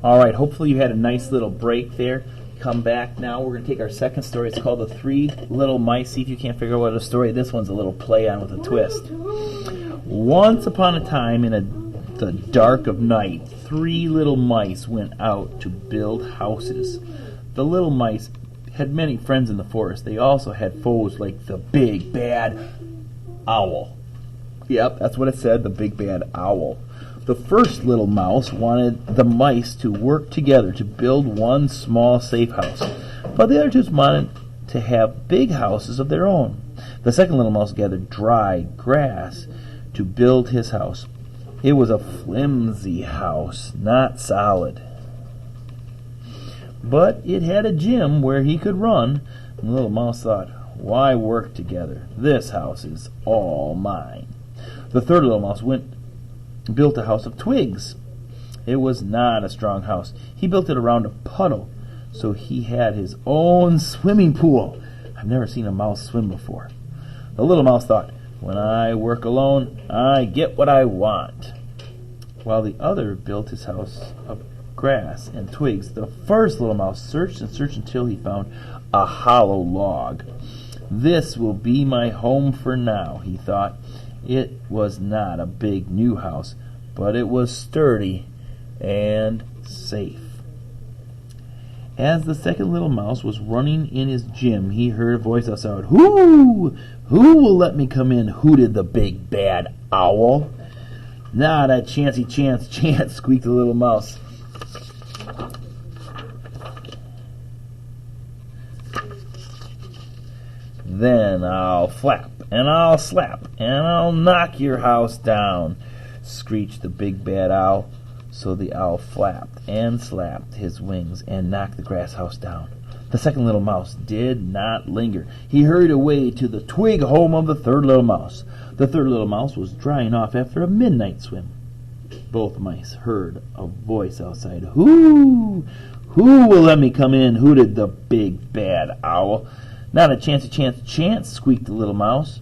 All right, hopefully you had a nice little break there. Come back now. We're going to take our second story. It's called The Three Little Mice. See if you can't figure out what a story. This one's a little play on with a twist. Once upon a time in the dark of night, three little mice went out to build houses. The little mice had many friends in the forest. They also had foes like the big bad owl. Yep, that's what it said, the big bad owl. The first little mouse wanted the mice to work together to build one small safe house, but the other two wanted to have big houses of their own. The second little mouse gathered dry grass to build his house. It was a flimsy house, not solid, but it had a gym where he could run. And the little mouse thought, why work together? This house is all mine. The third little mouse built a house of twigs. It was not a strong house. He built it around a puddle, so he had his own swimming pool. I've never seen a mouse swim before. The little mouse thought, when I work alone, I get what I want. While the other built his house of grass and twigs, the first little mouse searched and searched until he found a hollow log. This will be my home for now, he thought. It was not a big new house, but it was sturdy and safe. As the second little mouse was running in his gym, he heard a voice outside. Who will let me come in? Hooted the big bad owl. Not a chancy chance, squeaked the little mouse. Then I'll flap, and I'll slap, and I'll knock your house down, screeched the big bad owl. So the owl flapped and slapped his wings and knocked the grass house down. The second little mouse did not linger. He hurried away to the twig home of the third little mouse. The third little mouse was drying off after a midnight swim. Both mice heard a voice outside. Who will let me come in? Hooted the big bad owl. Not a chance, squeaked the little mouse.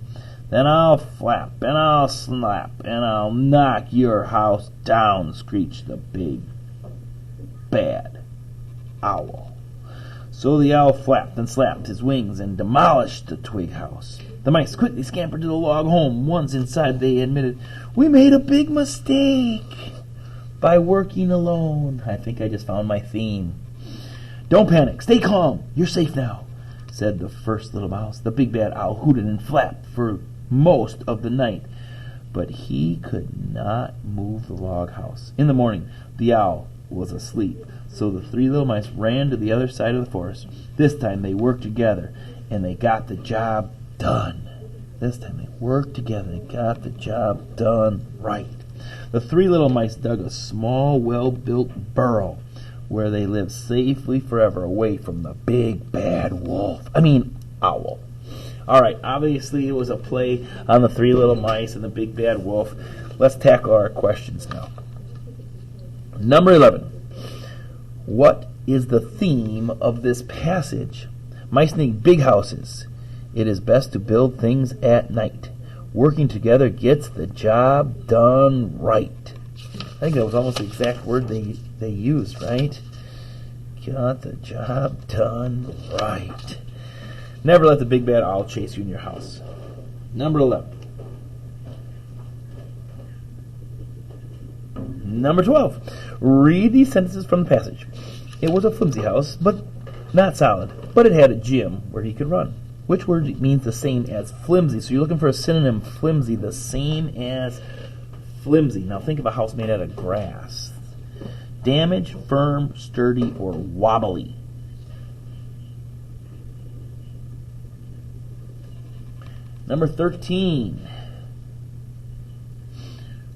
Then I'll flap, and I'll slap, and I'll knock your house down, screeched the big bad owl. So the owl flapped and slapped his wings and demolished the twig house. The mice quickly scampered to the log home. Once inside, they admitted, we made a big mistake by working alone. I think I just found my theme. Don't panic. Stay calm. You're safe now, said the first little mouse. The big bad owl hooted and flapped for most of the night, but he could not move the log house. In the morning, the owl was asleep, so the three little mice ran to the other side of the forest. This time they worked together, and they got the job done. This time they worked together and got the job done right. The three little mice dug a small, well-built burrow where they lived safely forever away from the big bad owl. All right, obviously it was a play on the three little mice and the big bad wolf. Let's tackle our questions now. Number 11. What is the theme of this passage? Mice need big houses. It is best to build things at night. Working together gets the job done right. I think that was almost the exact word they used, right? Got the job done right. Never let the big bad owl chase you in your house. Number 11. Number 12. Read these sentences from the passage. It was a flimsy house, but not solid. But it had a gym where he could run. Which word means the same as flimsy? So you're looking for a synonym, flimsy, the same as flimsy. Now think of a house made out of grass. Damaged, firm, sturdy, or wobbly. Number 13.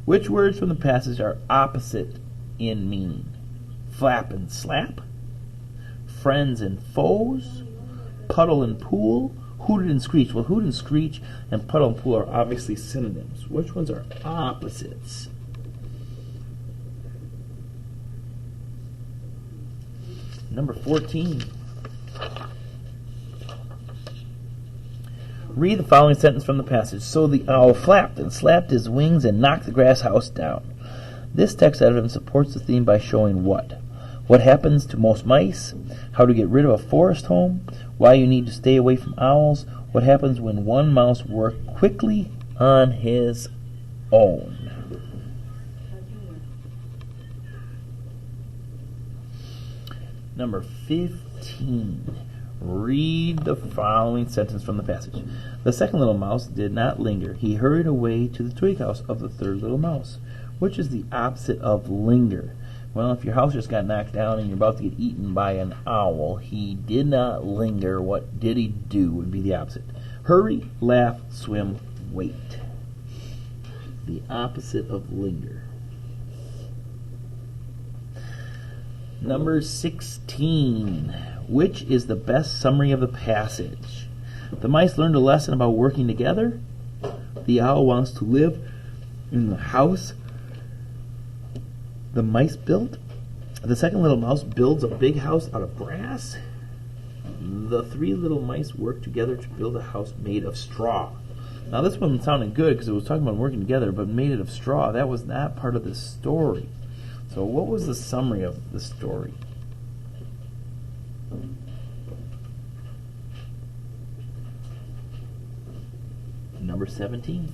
Which words from the passage are opposite in meaning? Flap and slap, friends and foes, puddle and pool, hooted and screech. Well, hoot and screech and puddle and pool are obviously synonyms. Which ones are opposites? Number 14. Read the following sentence from the passage. So the owl flapped and slapped his wings and knocked the grass house down. This text evidence supports the theme by showing what? What happens to most mice? How to get rid of a forest home? Why you need to stay away from owls? What happens when one mouse works quickly on his own? Number 15. Read the following sentence from the passage. The second little mouse did not linger. He hurried away to the twig house of the third little mouse. Which is the opposite of linger? Well, if your house just got knocked down and you're about to get eaten by an owl, he did not linger. What did he do would be the opposite. Hurry, laugh, swim, wait. The opposite of linger. Number 16. Which is the best summary of the passage? The mice learned a lesson about working together. The owl wants to live in the house the mice built. The second little mouse builds a big house out of grass. The three little mice work together to build a house made of straw. Now this one sounded good because it was talking about working together, but made it of straw. That was not part of the story. So what was the summary of the story? Number 17.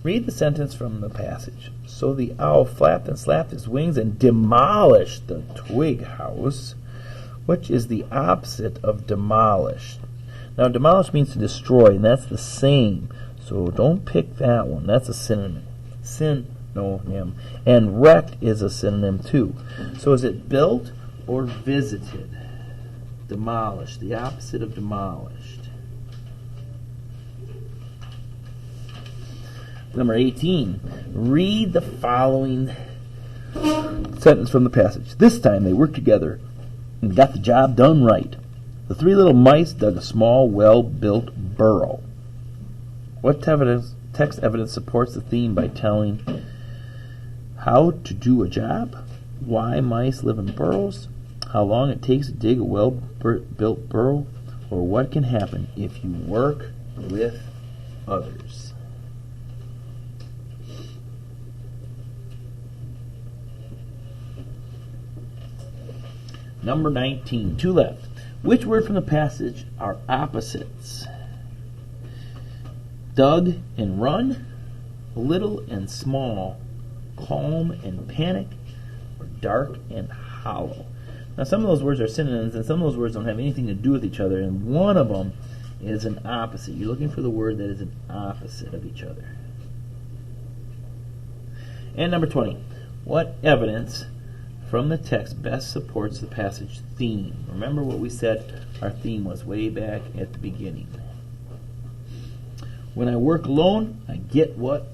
Read the sentence from the passage. So the owl flapped and slapped his wings and demolished the twig house, which is the opposite of demolished. Now, demolish means to destroy, and that's the same. So don't pick that one. That's a synonym. Synonym. And wrecked is a synonym too. So is it built or visited? Demolished. The opposite of demolished. Number 18. Read the following sentence from the passage. This time they worked together and got the job done right. The three little mice dug a small, well-built burrow. What text evidence supports the theme by telling how to do a job, why mice live in burrows, how long it takes to dig a well-built burrow, or what can happen if you work with others? Number 19, two left. Which word from the passage are opposites? Dug and run, little and small, calm and panic, or dark and hollow. Now some of those words are synonyms and some of those words don't have anything to do with each other, and one of them is an opposite. You're looking for the word that is an opposite of each other. And number 20, what evidence from the text best supports the passage theme? Remember what we said our theme was way back at the beginning. When I work alone, I get what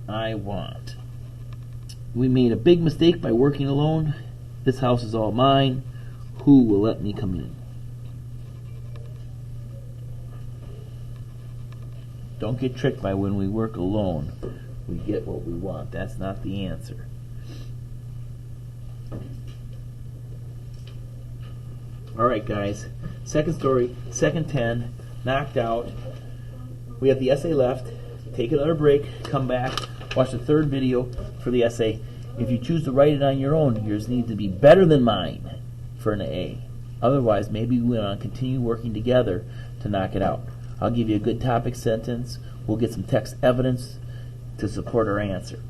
I want. We made a big mistake by working alone. This house is all mine. Who will let me come in? Don't get tricked by when we work alone, we get what we want. That's not the answer. Alright guys, second story, second 10, knocked out. We have the essay left. Take another break, come back, watch the third video for the essay. If you choose to write it on your own, yours needs to be better than mine for an A. Otherwise, maybe we want to continue working together to knock it out. I'll give you a good topic sentence. We'll get some text evidence to support our answer.